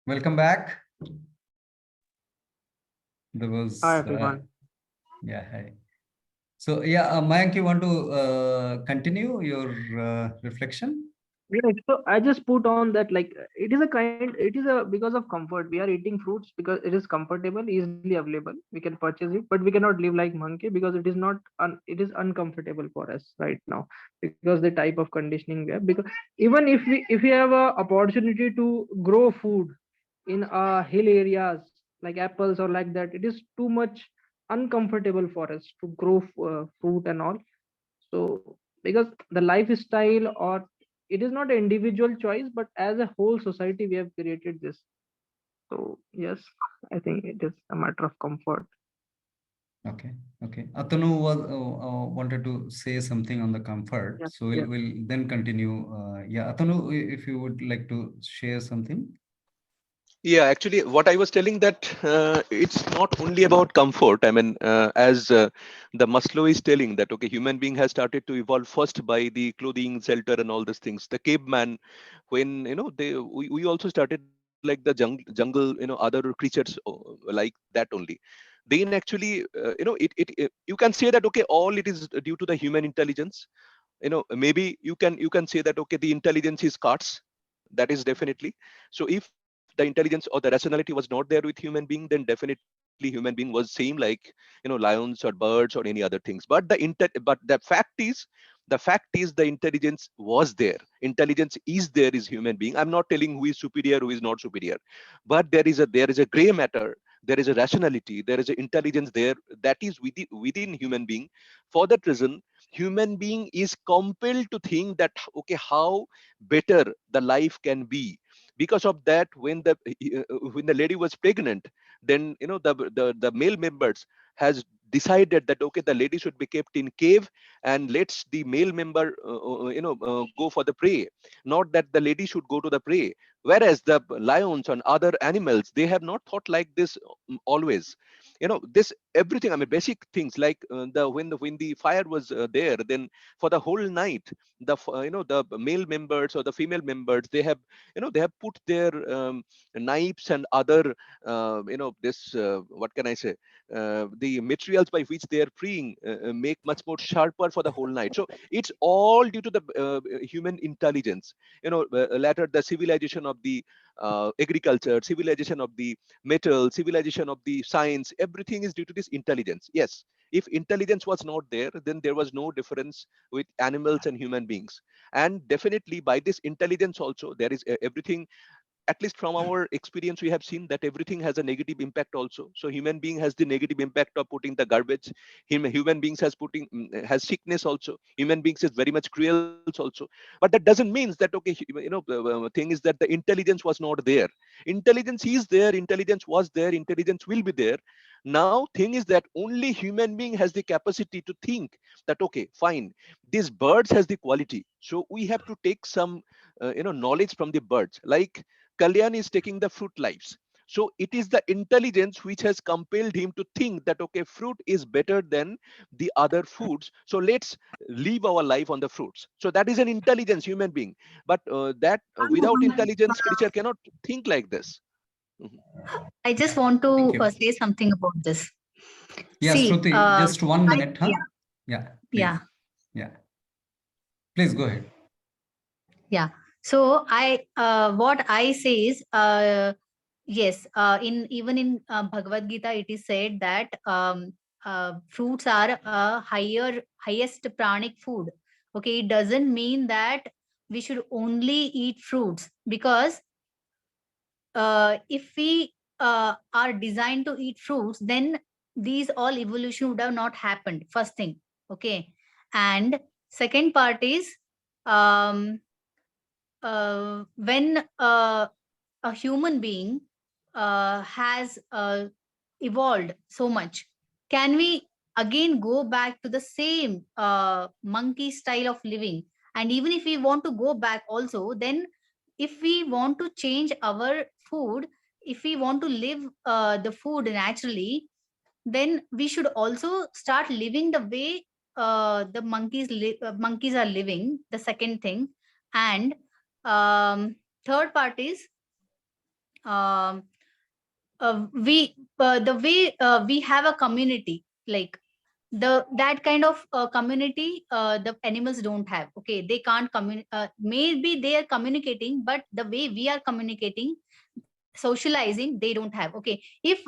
Welcome back. There Hi was, everyone. yeah, hi. So, yeah, Mayank, you want to continue your reflection? Yeah, so I just put on that like it is a because of comfort. We are eating fruits because it is comfortable, easily available. We can purchase it, but we cannot live like monkey because it is not it is uncomfortable for us right now because the type of conditioning we have. Because even if we have a opportunity to grow food in hill areas like apples or like that, it is too much uncomfortable for us to grow fruit and all. So because the lifestyle or it is not an individual choice, but as a whole society we have created this. So yes, I think it is a matter of comfort. Okay, okay. Atanu was wanted to say something on the comfort, Yes, so yes. we'll then continue. Yeah, Atanu, if you would like to share something. Yeah, actually, what I was telling that it's not only about comfort. I mean, as the Maslow is telling that okay, human being has started to evolve first by the clothing, shelter, and all these things. The caveman, when we also started like the jungle, other creatures like that only. Then actually, you can say that okay, all it is due to the human intelligence. Maybe you can say that okay, the intelligence is cards. That is definitely. So if the intelligence or the rationality was not there with human being, then definitely human being was same like lions or birds or any other things. But the fact is the intelligence was there. Intelligence is there is human being. I'm not telling who is superior, who is not superior, but there is a gray matter. There is a rationality. There is an intelligence there that is within human being. For that reason, human being is compelled to think that okay, how better the life can be. Because of that, when the lady was pregnant, then the male members has decided that okay, the lady should be kept in cave, and let's the male member go for the prey, not that the lady should go to the prey. Whereas the lions and other animals, they have not thought like this. Always, this everything, I mean basic things like when the fire was there, then for the whole night, the male members or the female members, they have put their knives and other this what can I say, the materials by which they are freeing make much more sharper for the whole night. So it's all due to the human intelligence. Later the civilization of the agriculture, civilization of the metal, civilization of the science, everything is due to this intelligence. Yes, if intelligence was not there, then there was no difference with animals and human beings. And definitely by this intelligence also, there is everything. At least from our experience, we have seen that everything has a negative impact also. So human being has the negative impact of putting the garbage. Human beings has sickness also. Human beings is very much cruel also. But that doesn't mean that okay, the thing is that the intelligence was not there. Intelligence is there. Intelligence was there. Intelligence will be there. Now thing is that only human being has the capacity to think that okay, fine, these birds has the quality, so we have to take some knowledge from the birds. Like Kalyan is taking the fruit lives. So it is the intelligence which has compelled him to think that okay, fruit is better than the other foods. So let's live our life on the fruits. So that is an intelligence human being. But that without intelligence, creature cannot think like this. Mhm. I just want Thank to you. say something about this. Yeah, See, Shruti, just one I, minute, huh? yeah, Yeah, yeah, please. Yeah, please go ahead. yeah. So what I say is, yes, in even in Bhagavad Gita, it is said that fruits are highest pranic food. Okay, it doesn't mean that we should only eat fruits, because if we are designed to eat fruits, then these all evolution would have not happened. First thing, okay, and second part is, um, when a human being has evolved so much, can we again go back to the same monkey style of living? And even if we want to go back also, then if we want to change our food, if we want to live the food naturally, then we should also start living the way the monkeys are living. The second thing, and third part is, the way we have a community, like that kind of community the animals don't have. Okay, they can't maybe they are communicating, but the way we are communicating, socializing, they don't have. Okay, if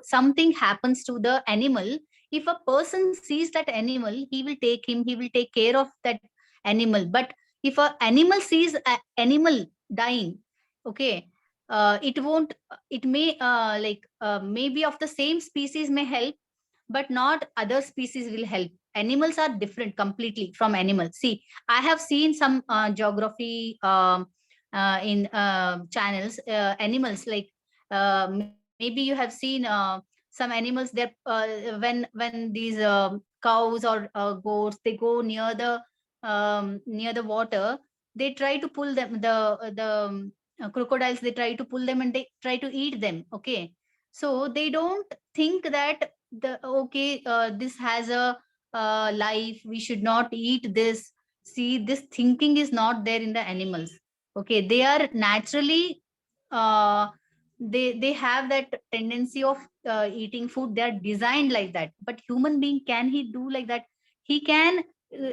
something happens to the animal, if a person sees that animal, he will take him, he will take care of that animal. But if a animal sees an animal dying, okay, it won't, it may maybe of the same species may help, but not other species will help. Animals are different completely from animals. See, I have seen some geography in channels, animals like maybe you have seen some animals that when these cows or goats, they go near the water, they try to pull them, the crocodiles, they try to pull them and they try to eat them. Okay, so they don't think that this has a life, we should not eat this. See, this thinking is not there in the animals. Okay, they are naturally uh, they have that tendency of eating food. They are designed like that. But human being, can he do like that? He can.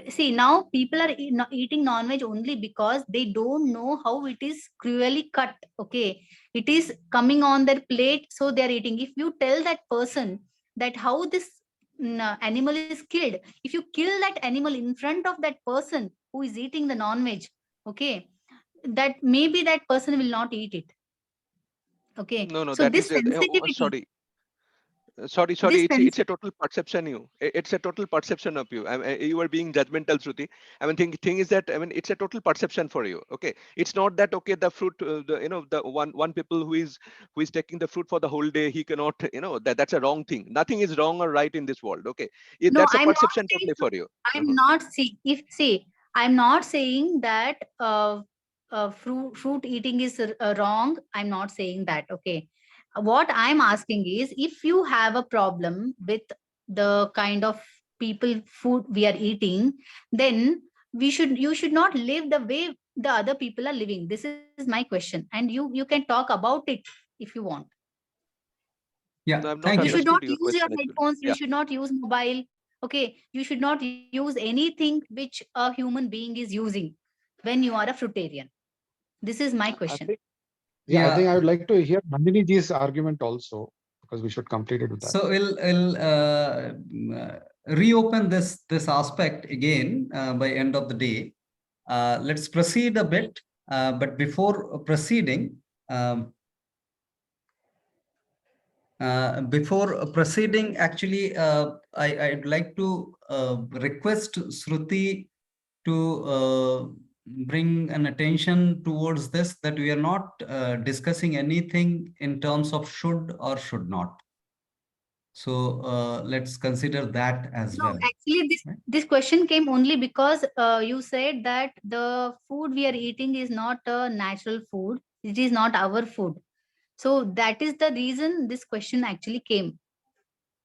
See, now people are eating non-veg only because they don't know how it is cruelly cut. Okay, it is coming on their plate, so they are eating. If you tell that person that how this animal is killed, if you kill that animal in front of that person who is eating the non-veg, okay, that maybe that person will not eat it. Okay, No, so that this is sensitivity, sorry. this It's a total perception. It's a total perception of you. You are being judgmental, Shruti. I mean, thing is that, I mean, it's a total perception for you. Okay, it's not that, okay, the fruit, the one people who is taking the fruit for the whole day, he cannot, that's a wrong thing. Nothing is wrong or right in this world. Okay, no, that's a I'm not perception saying, totally for you. I'm not see if see, I'm not saying that fruit eating is wrong. I'm not saying that. Okay, what I'm asking is, if you have a problem with the kind of people food we are eating, then you should not live the way the other people are living. This is my question, and you can talk about it if you want. Yeah, No, I've not thank You you. should not understood your use your question actually. headphones, you Yeah. should not use mobile. Okay, you should not use anything which a human being is using when you are a fruitarian. This is my I question. think, yeah, I think I Yeah. would like to hear Nandini ji's argument also, because we should complete it with that. So we'll reopen this aspect again by end of the day. Let's proceed a bit, but before proceeding, actually, I'd like to request Shruti to bring an attention towards this, that we are not discussing anything in terms of should or should not. So let's consider that as No, well. actually, Right? this question came only because you said that the food we are eating is not a natural food. It is not our food. So that is the reason this question actually came.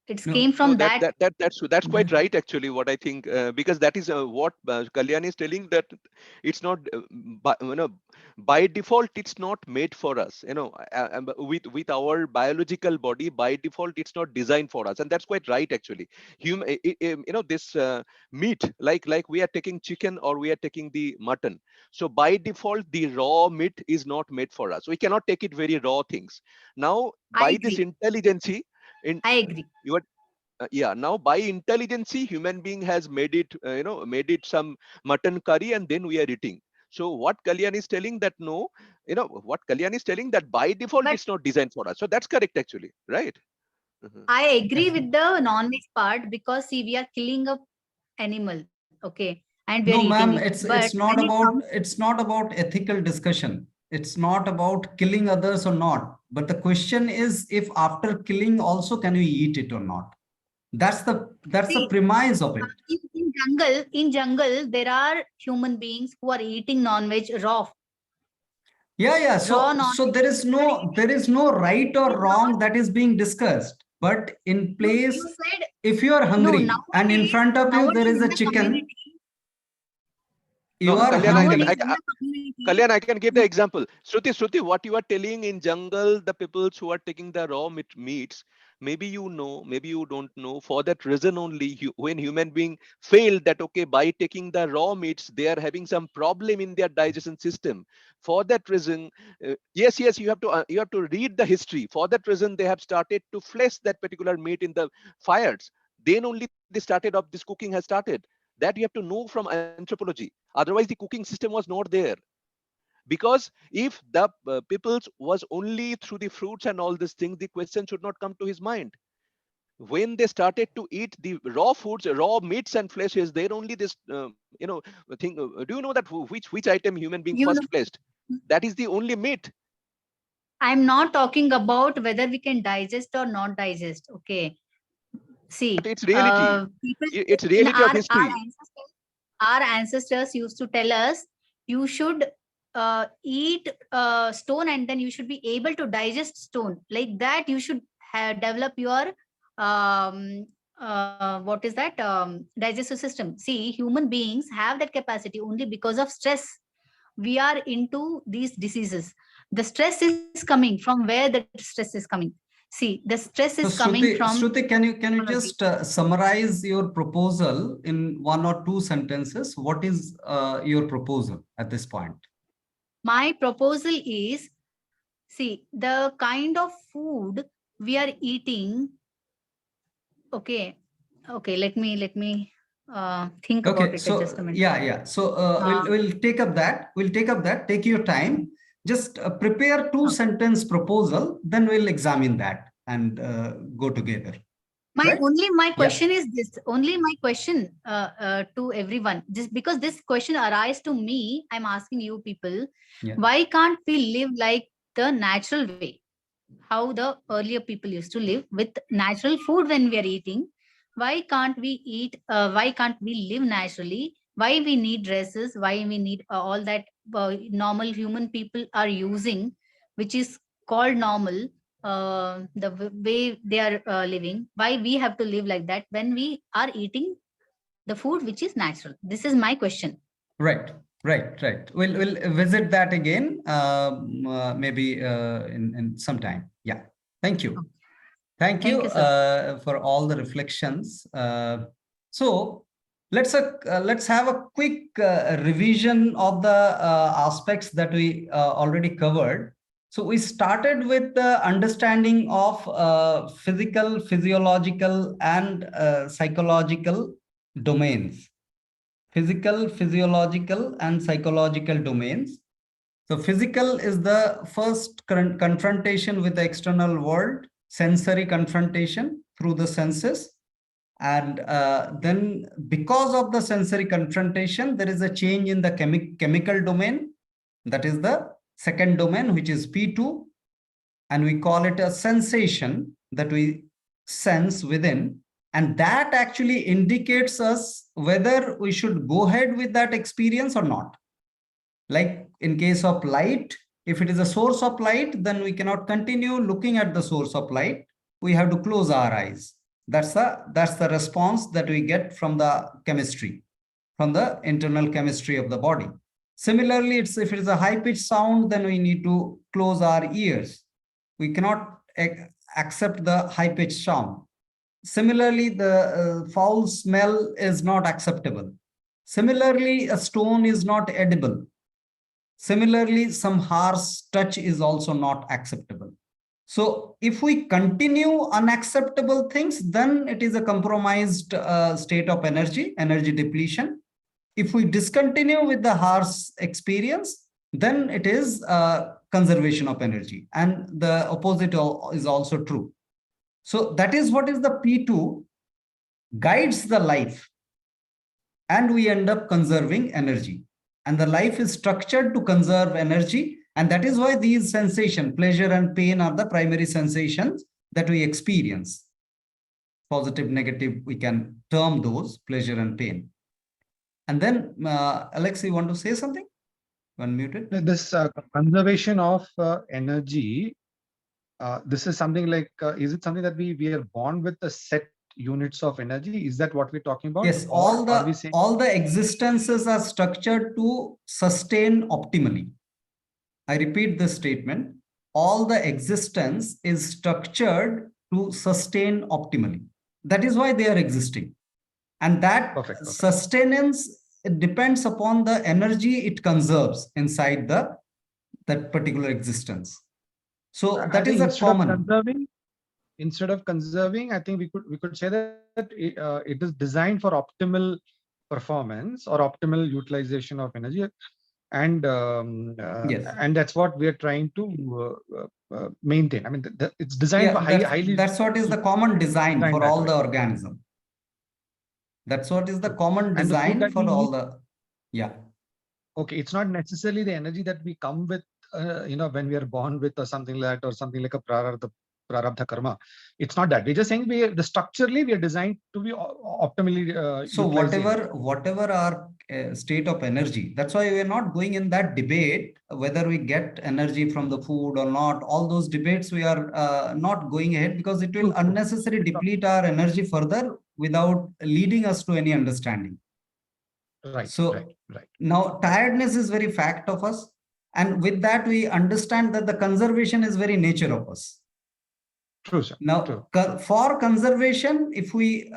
It No, came No, from that. that's quite right actually. What I think, because that is what Kalyani is telling, that it's not by default it's not made for us. With our biological body, by default it's not designed for us, and that's quite right actually. This meat, like we are taking chicken or we are taking the mutton. So by default the raw meat is not made for us. We cannot take it very raw things. Now I by this agree. intelligence, in I agree. you are yeah, now by intelligence human being has made it, made it some mutton curry and then we are eating. So what Kalyan is telling, that no, what Kalyan is telling, that by default But it's not designed for us. So that's correct actually, right? Mhm. I agree yes. with the non-veg part, because see, we are killing a animal, okay, and we are No, eating ma'am, it. But when it comes, it's not about ethical discussion. It's not about killing others or not. But the question is, if after killing also can we eat it or not? That's the see, premise of it. in jungle, there are human beings who are eating non-veg Yeah. raw So non-veg. They are eating. there is no right It or is not. wrong that is being discussed. But in No, place, you said if you are no. hungry and in front of you there Nowadays is in a the chicken, community, You No, are Kalyan, No I one can, is I, in the community. Kalyan, I can give the example. Shruti, what you are telling in jungle, the peoples who are taking the raw meats, maybe you know, maybe you don't know. For that reason only, when human being failed that, okay, by taking the raw meats, they are having some problem in their digestion system. For that reason, yes, you have to read the history. For that reason, they have started to flesh that particular meat in the fires. Then only they started off. This cooking has started. That you have to know from anthropology. Otherwise, the cooking system was not there. Because if the peoples was only through the fruits and all these things, the question should not come to his mind. When they started to eat the raw foods, raw meats and fleshes, then only this, thing. Do you know that which item human being You know, first fleshed? That is the only meat. I'm not talking about whether we can digest or not digest. Okay. But See, it's reality. people It's in reality of history. our ancestors used to tell us you should eat stone and then you should be able to digest stone. Like that, you should develop your what is that digestive system. See, human beings have that capacity only because of stress. We are into these diseases. The stress is coming from where the stress is coming. See, the stress is So coming from Shruti, can you technology. just summarize your proposal in 1 or 2 sentences? What is your proposal at this point? My proposal is, see, the kind of food we are eating. Okay, let me think about Okay, it just so a minute. yeah. So Uh, we'll take up that. We'll take up that. Take your time. Just prepare 2 sentence proposal. Then we'll examine that and go together. Right? my Yeah. question is this. Only my question to everyone. Just because this question arises to me, I'm asking you people. Yeah. Why can't we live like the natural way? How the earlier people used to live with natural food when we are eating. Why can't we eat? Why can't we live naturally? Why we need dresses? Why we need all that normal human people are using, which is called normal, way they are living. Why we have to live like that when we are eating the food which is natural? This is my question. Right. We'll visit that again, maybe in some time. Yeah. Thank you. Thank Thank you you, sir. for all the reflections. So let's have a quick revision of the aspects that we already covered. So we started with the understanding of physical, physiological, and psychological domains. Physical, physiological, and psychological domains. So physical is the first confrontation with the external world, sensory confrontation through the senses. And then because of the sensory confrontation, there is a change in the chemical domain. That is the second domain, which is P2. And we call it a sensation that we sense within. And that actually indicates us whether we should go ahead with that experience or not. Like in case of light, if it is a source of light, then we cannot continue looking at the source of light. We have to close our eyes. That's the response that we get from the chemistry, from the internal chemistry of the body. Similarly, if it is a high-pitched sound, then we need to close our ears. We cannot accept the high-pitched sound. Similarly, the foul smell is not acceptable. Similarly, a stone is not edible. Similarly, some harsh touch is also not acceptable. So if we continue unacceptable things, then it is a compromised state of energy depletion. If we discontinue with the harsh experience, then it is conservation of energy. And the opposite is also true. So that is what is the P2 guides the life. And we end up conserving energy. And the life is structured to conserve energy. And that is why these sensations, pleasure and pain, are the primary sensations that we experience. Positive, negative, we can term those, pleasure and pain. And then, Alex, you want to say something? Unmuted. This conservation of energy, this is something like, is it something that we are born with a set units of energy. Is that what we're talking about? Yes, Or are we saying all the existences are structured to sustain optimally. I repeat this statement. All the existence is structured to sustain optimally. That is why they are existing. And that Perfect. sustenance depends upon the energy it conserves inside that particular existence. So I that is think a common. Instead of conserving, I think we could say that it is designed for optimal performance or optimal utilization of energy, and Yes. and that's what we are trying to maintain. I mean, it's designed for highly. That's what is the common design designed for that all way. the organism. That's what is the True. common And the food design that for we all eat- the. Yeah. Okay, it's not necessarily the energy that we come with, when we are born with, or something like that, or something like a prarabdha karma. It's not that. We're just saying structurally we are designed to be optimally. So utilizing it. whatever our state of energy, that's why we are not going in that debate whether we get energy from the food or not. All those debates we are not going ahead, because it will True. unnecessarily deplete our energy further without leading us to any understanding. Right. So right. now tiredness is very fact of us, and with that we understand that the conservation is very nature of us. True, sir. Now, True. for conservation, if we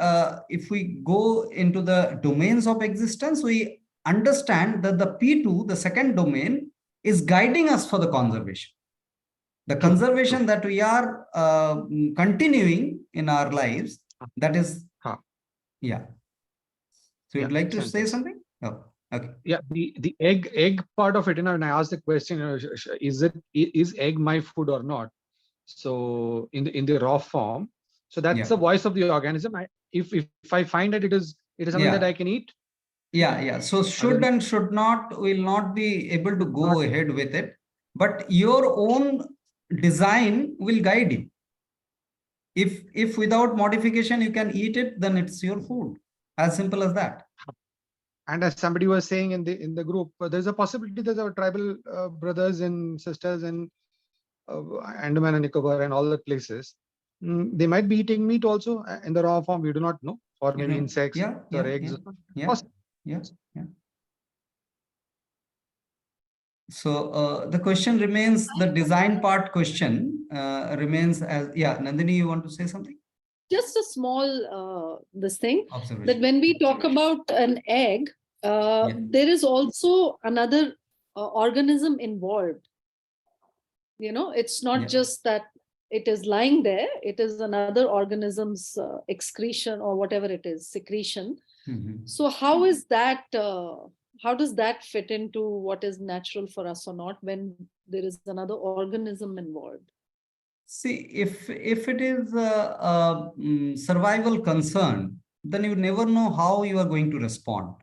go into the domains of existence, we understand that the P2, the second domain, is guiding us for the conservation. The True, conservation true. that we are continuing in our lives, that is, yeah. So you'd like to say something? Oh, okay. Yeah, the egg part of it, when I asked the question, is egg my food or not? So in the raw form, so that's the voice of the organism. If I find that it is something that I can eat. Yeah. So should and should not will not be able to go ahead with it, but your own design will guide you. If without modification you can eat it, then it's your food. As simple as that. And as somebody was saying in the group, there's a possibility that our tribal brothers and sisters in Andaman and Nicobar and all the places, they might be eating meat also in the raw form. We do not know, or maybe insects or eggs. Yeah. So the question remains, the design part question remains as, Nandini, you want to say something? Just a small this thing, Observation. that when we talk about an egg, there is also another organism involved. It's not just that it is lying there, it is another organism's excretion or whatever it is, secretion. So how is that, how does that fit into what is natural for us or not when there is another organism involved? See, if it is a survival concern, then you never know how you are going to respond.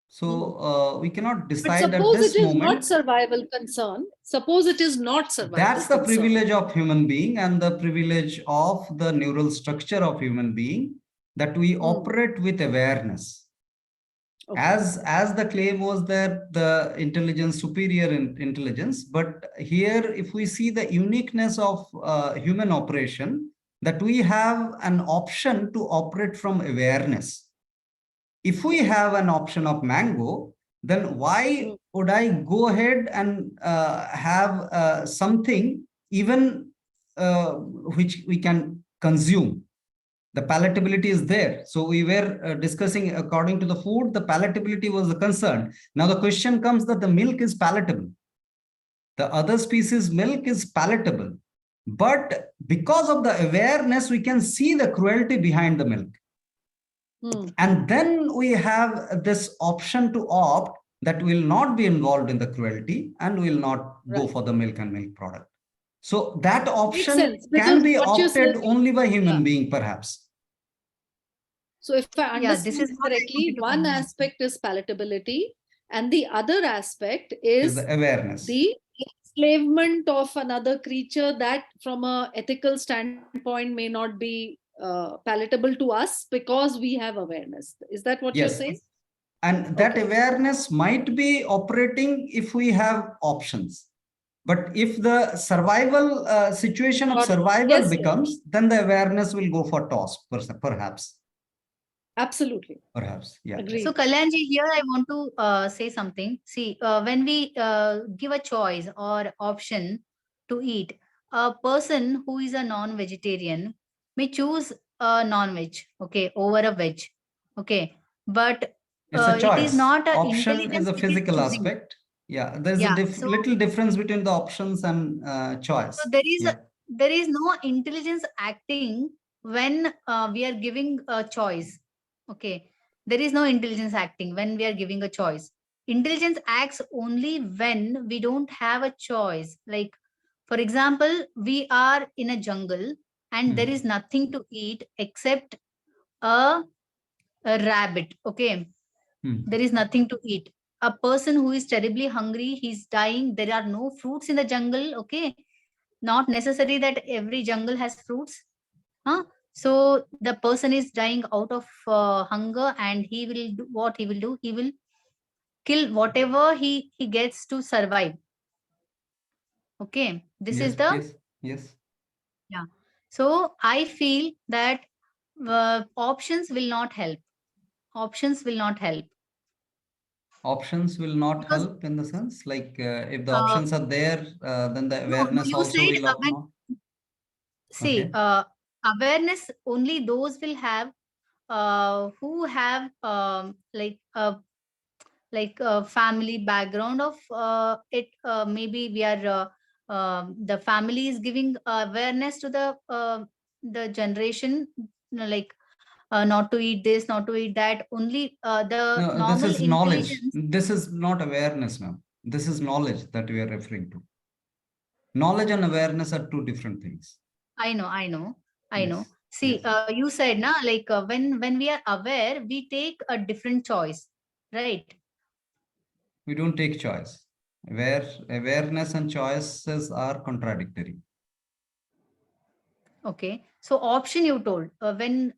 So we cannot decide at this moment. Suppose it is not survival concern. Suppose it is not survival That's the privilege of human being and the privilege of the neural structure of human being, that we operate with awareness. Okay. As the claim was that the intelligence, superior intelligence, but here if we see the uniqueness of human operation, that we have an option to operate from awareness. If we have an option of mango, then why would I go ahead and have something even which we can consume? The palatability is there. So we were discussing, according to the food, the palatability was the concern. Now the question comes that the milk is palatable. The other species milk is palatable. But because of the awareness, we can see the cruelty behind the milk. And then we have this option to opt that will not be involved in the cruelty and will not go for the milk and milk product. So that option can be opted only by human being, perhaps. So if I understand correctly, one aspect is palatability, and the other aspect is the awareness. The enslavement of another creature that from an ethical standpoint may not be palatable to us because we have awareness. Is that what you're saying? And that awareness might be operating if we have options. But if the survival situation of Got it. survival Yes, sir. becomes, then the awareness will go for toss, perhaps. Absolutely. Perhaps, yeah. Agreed. So Kalyanji, here I want to say something. See, when we give a choice or option to eat, a person who is a non-vegetarian may choose a non-veg, okay, over a veg, okay. But It's a it choice. is not an Option is intelligence a which is physical choosing. aspect. Yeah, there's Yeah, a so- little difference between the options and choice. So Yeah. there is no intelligence acting when we are giving a choice. Okay. There is no intelligence acting when we are giving a choice. Intelligence acts only when we don't have a choice. Like, for example, we are in a jungle and there Hmm. is nothing to eat except a, a rabbit. Okay. Hmm. There is nothing to eat. A person who is terribly hungry, he's dying. There are no fruits in the jungle. Okay. Not necessary that every jungle has fruits. So the person is dying out of hunger, and he will do what he will do. He will kill whatever he gets to survive. Okay, this Yes, is the yes, yes. yeah. So I feel that options will not help. Options will not help Options will not because help in the sense like if the uh, options are there, then the no, awareness you also said will when not. see Okay. awareness only those will have who have like a family background of it. Maybe we are the family is giving awareness to the generation, like not to eat this, not to eat that. Only the No, this normal is knowledge. intelligence. This is not awareness now. This is knowledge that we are referring to. Knowledge and awareness are two different things. I know, I know, I know. Yes. See, Yes. you said na, like when we are aware, we take a different choice, right? We don't take choice. Awareness and choices are contradictory. Okay. So option you told when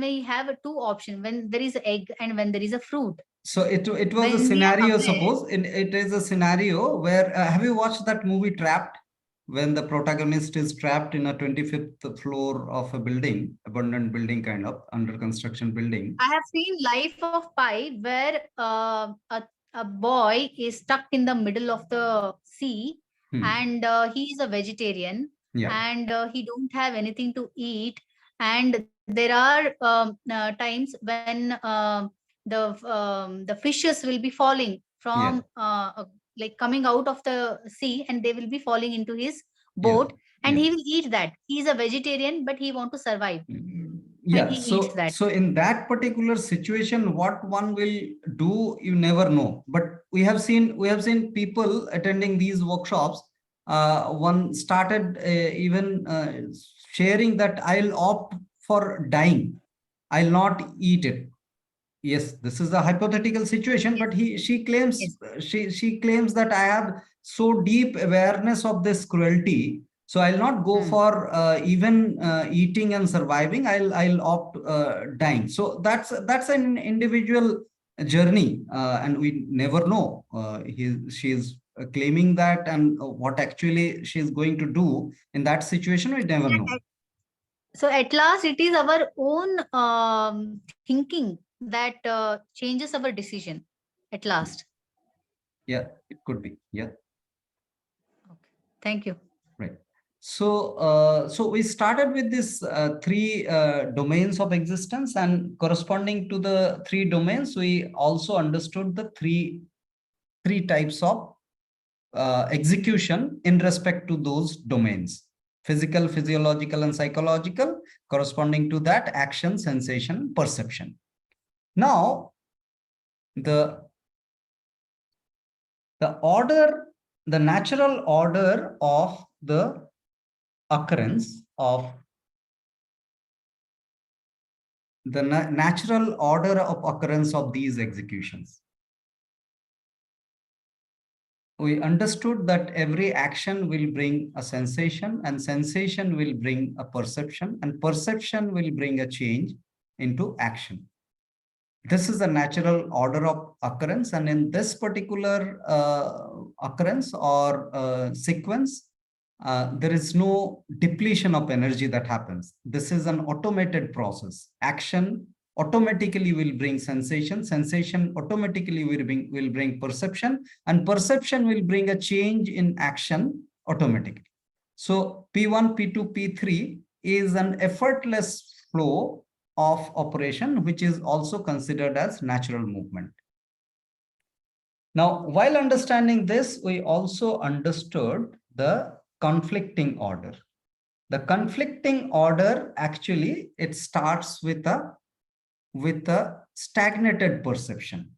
we have a two option, when there is egg and when there is a fruit. So it was a When we are scenario, aware, suppose it is a scenario where have you watched that movie Trapped, when the protagonist is trapped in a 25th floor of a building, abandoned building, kind of under construction building. I have seen Life of Pi where a boy is stuck in the middle of the sea and he is a vegetarian Yeah. and he don't have anything to eat, and there are times when the fishes will be falling from like coming out of the sea, and they will be falling into his boat, and Yeah. he will eat that. He is a vegetarian, but he want to survive. Yeah, he eats that. so in that particular situation, what one will do, you never know. But we have seen people attending these workshops. One started even sharing that I'll opt for dying, I'll not eat it. Yes, this is a hypothetical situation, but she claims Yes. she claims that I have so deep awareness of this cruelty, so I'll not go for even eating and surviving. I'll opt dying. So that's an individual journey, and we never know. She's claiming that, and what actually she's going to do in that situation, we never know. So at last, it is our own thinking that changes our decision at last. Yeah, it could be. Yeah. Okay. Thank you. Right. So, so we started with this three domains of existence, and corresponding to the three domains, we also understood the three types of execution in respect to those domains: physical, physiological, and psychological. Corresponding to that, action, sensation, perception. Now, the order, the natural order of the occurrence of the natural order of occurrence of these executions. We understood that every action will bring a sensation, and sensation will bring a perception, and perception will bring a change into action. This is a natural order of occurrence, and in this particular occurrence or sequence, there is no depletion of energy that happens. This is an automated process. Action automatically will bring sensation. Sensation automatically will bring perception, and perception will bring a change in action automatically. So P1, P2, P3 is an effortless flow of operation, which is also considered as natural movement. Now, while understanding this, we also understood the conflicting order. The conflicting order, actually, it starts with a stagnated perception.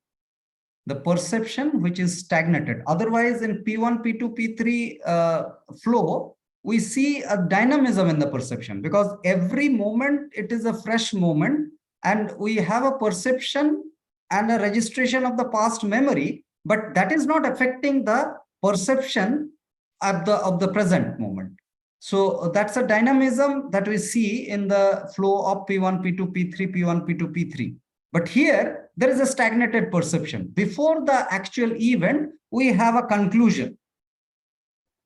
The perception which is stagnated. Otherwise, in P1, P2, P3 flow, we see a dynamism in the perception, because every moment it is a fresh moment, and we have a perception and a registration of the past memory, but that is not affecting the perception of the present moment. So that's a dynamism that we see in the flow of P1, P2, P3, P1, P2, P3. But here, there is a stagnated perception. Before the actual event, we have a conclusion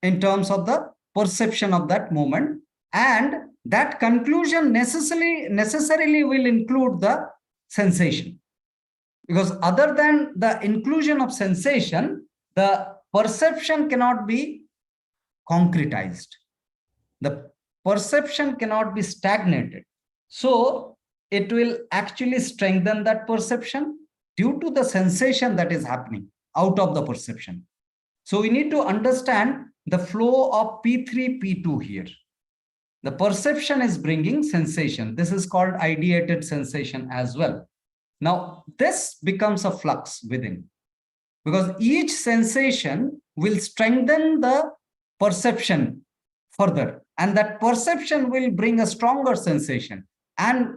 in terms of the perception of that moment, and that conclusion necessarily will include the sensation, because other than the inclusion of sensation, the perception cannot be concretized. The perception cannot be stagnated. So it will actually strengthen that perception due to the sensation that is happening out of the perception. So we need to understand the flow of P3, P2 here. The perception is bringing sensation. This is called ideated sensation as well. Now, this becomes a flux within, because each sensation will strengthen the perception further, and that perception will bring a stronger sensation, and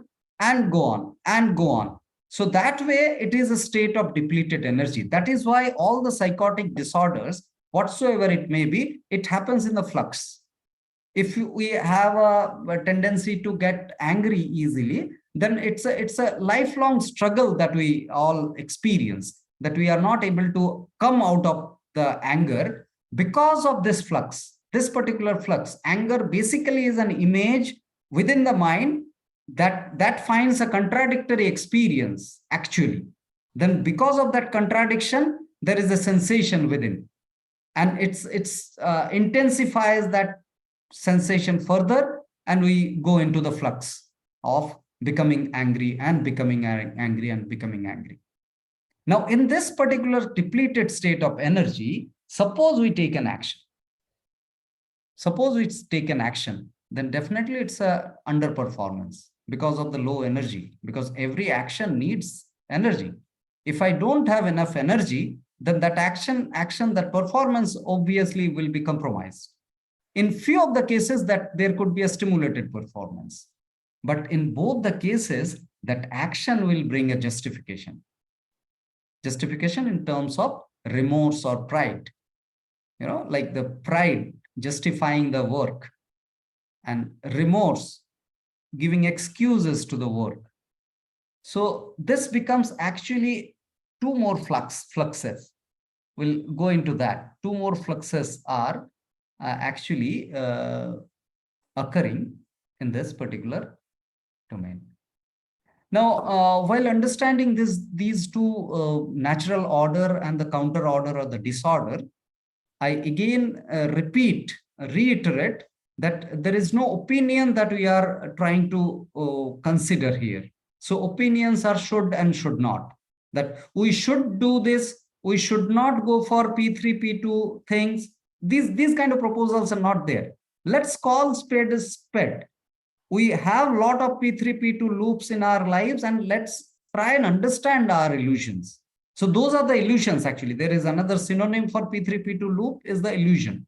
go on and go on. So that way, it is a state of depleted energy. That is why all the psychotic disorders, whatsoever it may be, it happens in the flux. If we have a tendency to get angry easily, then it's a lifelong struggle that we all experience, that we are not able to come out of the anger because of this flux, this particular flux. Anger basically is an image within the mind that finds a contradictory experience actually. Then because of that contradiction, there is a sensation within, and it's intensifies that sensation further, and we go into the flux of becoming angry and becoming angry and becoming angry. Now, in this particular depleted state of energy, suppose we take an action. Suppose we take an action, then definitely it's a underperformance because of the low energy, because every action needs energy. If I don't have enough energy, then that action, that performance obviously will be compromised. In few of the cases that there could be a stimulated performance, but in both the cases, that action will bring a justification. Justification in terms of remorse or pride, like the pride justifying the work, and remorse giving excuses to the work. So this becomes actually two more fluxes. We'll go into that. Two more fluxes are actually occurring in this particular domain. Now, while understanding these two natural order and the counter order or the disorder, I again reiterate that there is no opinion that we are trying to consider here. So opinions are should and should not. That we should do this, we should not go for P3, P2 things. These kind of proposals are not there. Let's call spade a spade. We have a lot of P3, P2 loops in our lives, and let's try and understand our illusions. So those are the illusions actually. There is another synonym for P3, P2 loop is the illusion.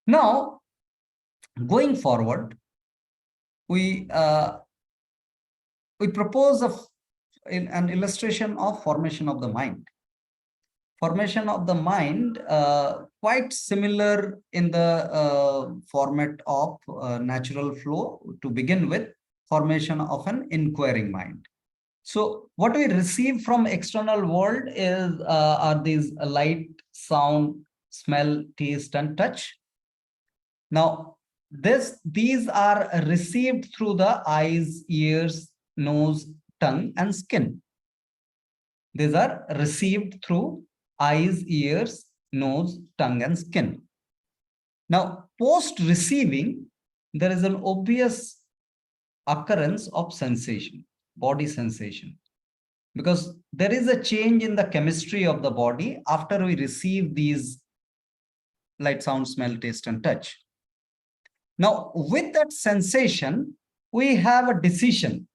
Now, going forward, we propose an illustration of formation of the mind. Formation of the mind, quite similar in the format of natural flow to begin with, formation of an inquiring mind. So what we receive from external world is are these light, sound, smell, taste, and touch. Now, these are received through the eyes, ears, nose, tongue, and skin. These are received through eyes, ears, nose, tongue, and skin. Now, post receiving, there is an obvious occurrence of sensation, body sensation, because there is a change in the chemistry of the body after we receive these light, sound, smell, taste, and touch. Now, with that sensation, we have a decision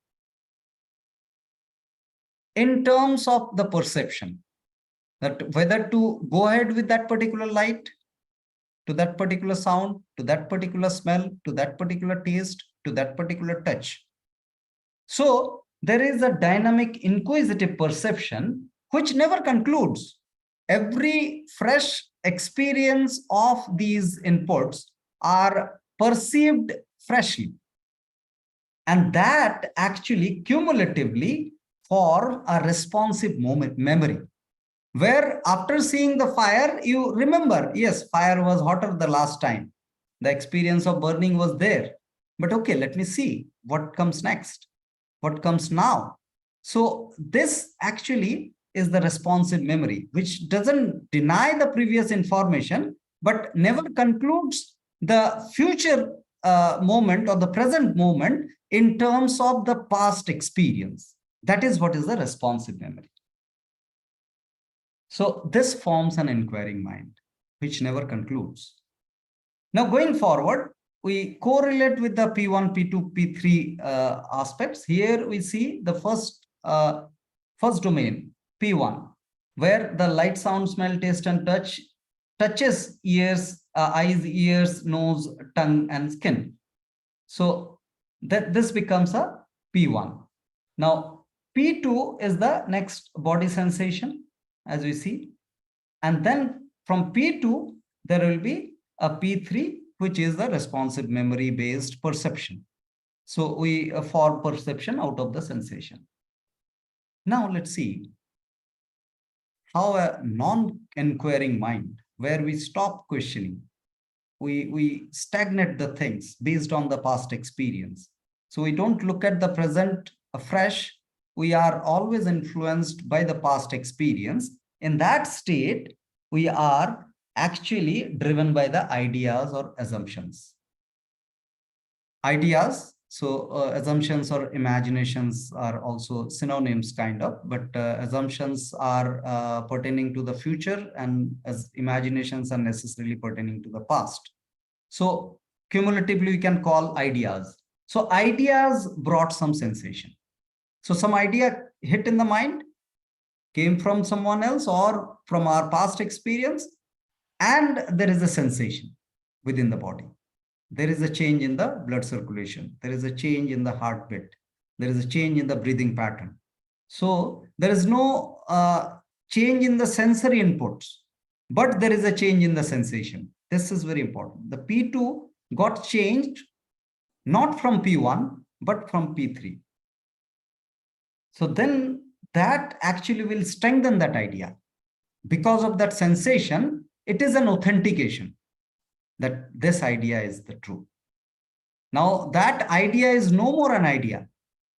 in terms of the perception, that whether to go ahead with that particular light, to that particular sound, to that particular smell, to that particular taste, to that particular touch. So there is a dynamic, inquisitive perception which never concludes. Every fresh experience of these inputs are perceived freshly. And that actually cumulatively form a responsive memory, where after seeing the fire, you remember, yes, fire was hotter the last time. The experience of burning was there. But okay, let me see what comes next, what comes now. So this actually is the responsive memory, which doesn't deny the previous information, but never concludes the future moment or the present moment in terms of the past experience. That is what is the responsive memory. So this forms an inquiring mind, which never concludes. Now going forward, we correlate with the P1, P2, P3 aspects. Here we see the first domain, P1, where the light, sound, smell, taste, and touch touches ears, eyes, ears, nose, tongue, and skin. So that this becomes a P1. Now P2 is the next body sensation, as we see, and then from P2 there will be a P3, which is the responsive memory based perception. So we form perception out of the sensation. Now let's see how a non-inquiring mind, where we stop questioning, we stagnate the things based on the past experience. So we don't look at the present afresh. We are always influenced by the past experience. In that state, we are actually driven by the ideas or assumptions. Ideas, so assumptions or imaginations are also synonyms kind of, but assumptions are pertaining to the future, and as imaginations are necessarily pertaining to the past. So cumulatively we can call ideas. So ideas brought some sensation. So some idea hit in the mind, came from someone else or from our past experience, and there is a sensation within the body. There is a change in the blood circulation. There is a change in the heartbeat. There is a change in the breathing pattern. So there is no change in the sensory inputs, but there is a change in the sensation. This is very important. The P2 got changed not from P1, but from P3. So then that actually will strengthen that idea. Because of that sensation, it is an authentication that this idea is the truth. Now that idea is no more an idea.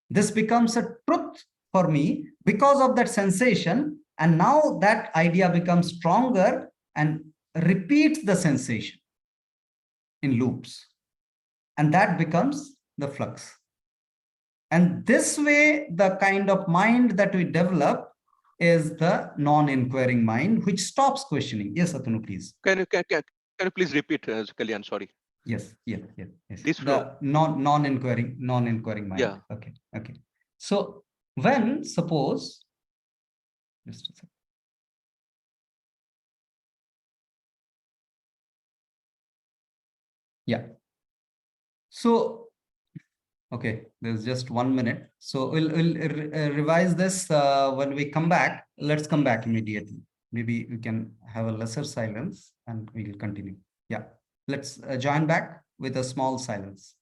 This becomes a truth for me because of that sensation. And now that idea becomes stronger and repeats the sensation in loops. And that becomes the flux. And this way, the kind of mind that we develop is the non-inquiring mind, which stops questioning. Yes, Atanu, please. Can you please repeat, Kalyan? Sorry. Yes. This the non-inquiring mind. Yeah. Okay. So when suppose, just a second. Yeah. So, okay, there's just 1 minute. So we'll revise this when we come back. Let's come back immediately. Maybe we can have a lesser silence and we'll continue. Yeah, let's join back with a small silence.